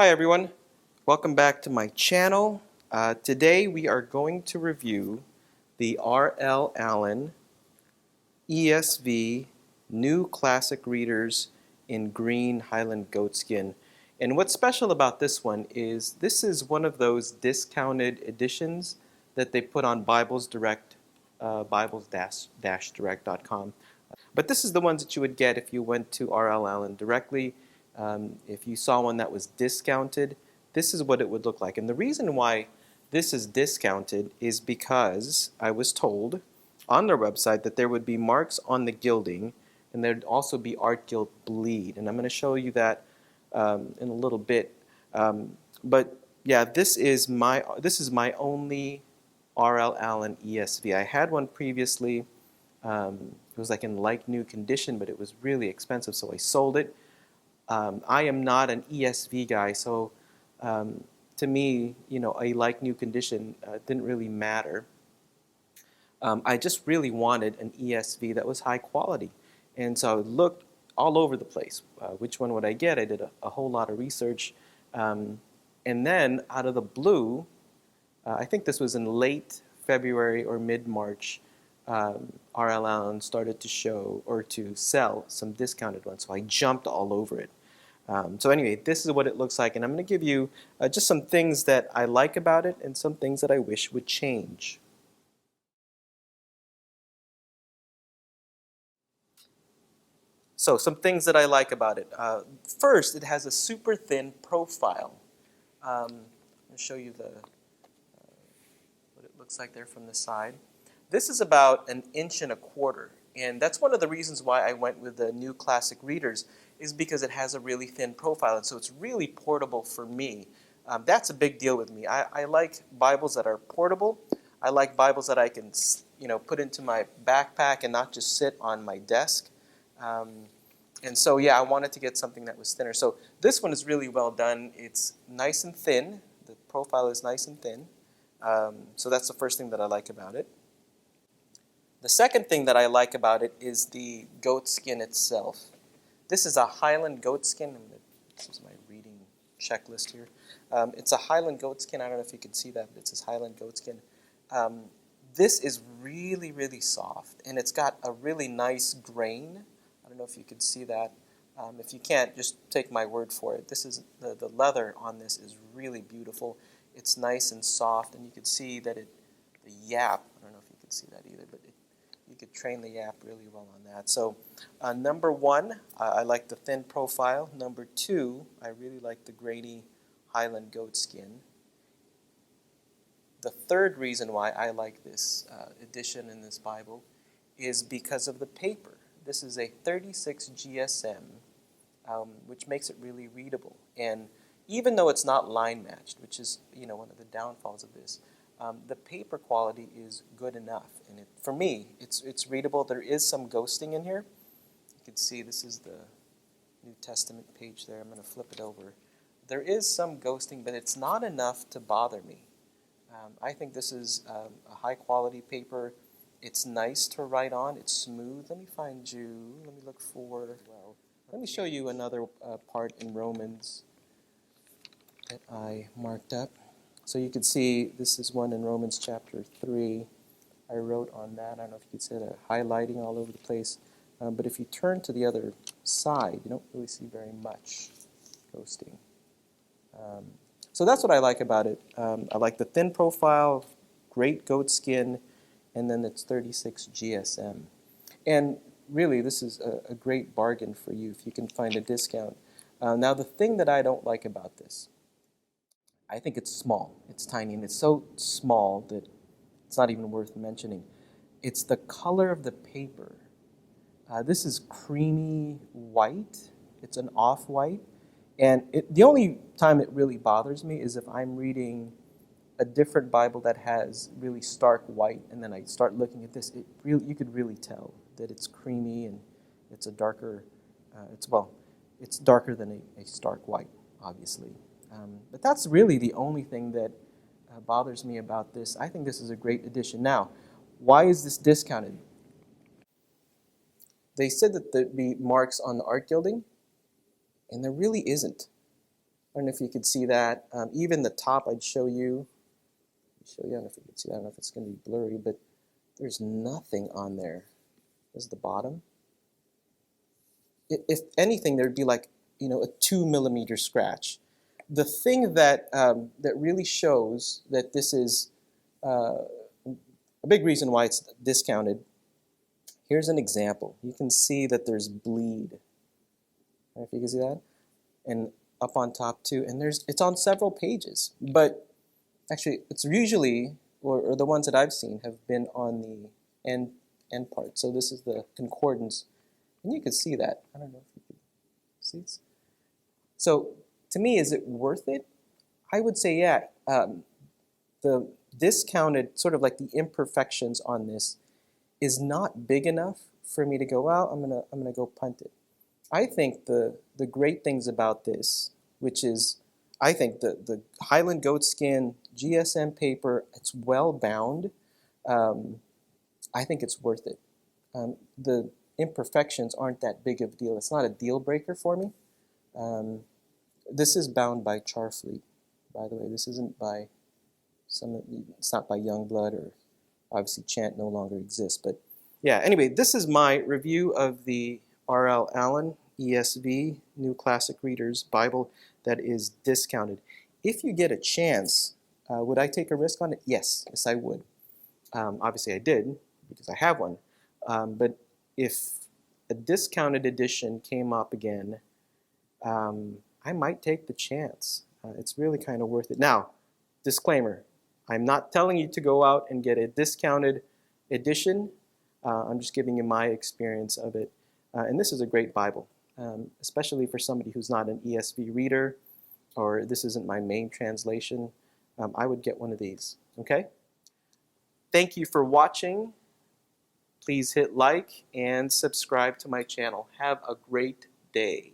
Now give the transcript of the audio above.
Hi everyone, welcome back to my channel. Today we are going to review the R.L. Allan ESV New Classic Readers in Green Highland Goatskin. And what's special about this one is this is one of those discounted editions that they put on Bibles Direct, Bibles-Direct.com. But this is the ones that you would get if you went to R.L. Allan directly. If you saw one that was discounted, this is what it would look like. And the reason why this is discounted is because I was told on their website that there would be marks on the gilding and there'd also be art gilt bleed. And I'm going to show you that in a little bit. But yeah, this is my only R.L. Allan ESV. I had one previously. It was like in like new condition, but it was really expensive, so I sold it. I am not an ESV guy, so to me, a like new condition didn't really matter. I just really wanted an ESV that was high quality, and so I looked all over the place. Which one would I get? I did a whole lot of research, and then out of the blue, I think this was in late February or mid-March, R.L. Allan started to show or to sell some discounted ones, so I jumped all over it. So anyway, this is what it looks like, and I'm going to give you just some things that I like about it and some things that I wish would change. So some things that I like about it. First, it has a super thin profile. I'm going to show you what it looks like there from the side. This is about 1.25 inches, and that's one of the reasons why I went with the New Classic Readers, is because it has a really thin profile, and so it's really portable for me. That's a big deal with me. I like Bibles that are portable. I like Bibles that I can, put into my backpack and not just sit on my desk. And so, yeah, I wanted to get something that was thinner. So this one is really well done. It's nice and thin. The profile is nice and thin. So that's the first thing that I like about it. The second thing that I like about it is the goat skin itself. This is a Highland goat skin. This is my reading checklist here. It's a Highland goat skin. I don't know if you can see that, but it says Highland goat skin. This is really, really soft, and it's got a really nice grain. I don't know if you can see that. If you can't, just take my word for it. This is the leather on this is really beautiful. It's nice and soft, and you can see that the yap. I don't know if you can see that either, but you could train the yap really well on that. So number one, I like the thin profile. Number two, I really like the grainy Highland goat skin. The third reason why I like this edition in this Bible is because of the paper. This is a 36 GSM, which makes it really readable. And even though it's not line matched, which is one of the downfalls of this, the paper quality is good enough, and for me, it's readable. There is some ghosting in here. You can see this is the New Testament page there. I'm going to flip it over. There is some ghosting, but it's not enough to bother me. I think this is a high-quality paper. It's nice to write on. It's smooth. Let me find you. Let me look for. Well, let me show you another part in Romans that I marked up. So you can see this is one in Romans chapter 3. I wrote on that. I don't know if you could see that highlighting all over the place. But if you turn to the other side, you don't really see very much ghosting. So that's what I like about it. I like the thin profile, great goat skin, and then it's 36 GSM. And really, this is a great bargain for you if you can find a discount. Now, the thing that I don't like about this, I think it's small. It's tiny, and it's so small that it's not even worth mentioning. It's the color of the paper. This is creamy white. It's an off-white. And the only time it really bothers me is if I'm reading a different Bible that has really stark white, and then I start looking at this, you could really tell that it's creamy and it's a darker, it's darker than a stark white, obviously. But that's really the only thing that bothers me about this. I think this is a great addition. Now, why is this discounted? They said that there'd be marks on the art gilding, and there really isn't. don't know if you could see that. Even the top, I'd show you. I don't know if you can see that. I don't know if it's going to be blurry, but there's nothing on there. This is the bottom. If anything, there'd be like, a 2 millimeter scratch. The thing that that really shows that this is a big reason why it's discounted. Here's an example. You can see that there's bleed. I don't know if you can see that, and up on top too. And it's on several pages, but actually, it's usually, or the ones that I've seen, have been on the end part. So this is the concordance, and you can see that. I don't know if you can see it. So to me, is it worth it? I would say, yeah. The discounted, sort of like the imperfections on this, is not big enough for me to go, well, I'm gonna go punt it. I think the great things about this, which is, I think the Highland goatskin GSM paper, it's well bound. I think it's worth it. The imperfections aren't that big of a deal. It's not a deal breaker for me. This is bound by Charfleet, by the way. This isn't by it's not by Youngblood, or obviously Chant no longer exists. But yeah, anyway, this is my review of the R.L. Allan ESV, New Classic Readers Bible, that is discounted. If you get a chance, would I take a risk on it? Yes, I would. Obviously I did, because I have one. But if a discounted edition came up again, I might take the chance. It's really kind of worth it. Now, disclaimer, I'm not telling you to go out and get a discounted edition. I'm just giving you my experience of it. And this is a great Bible, especially for somebody who's not an ESV reader, or this isn't my main translation. I would get one of these, okay? Thank you for watching. Please hit like and subscribe to my channel. Have a great day.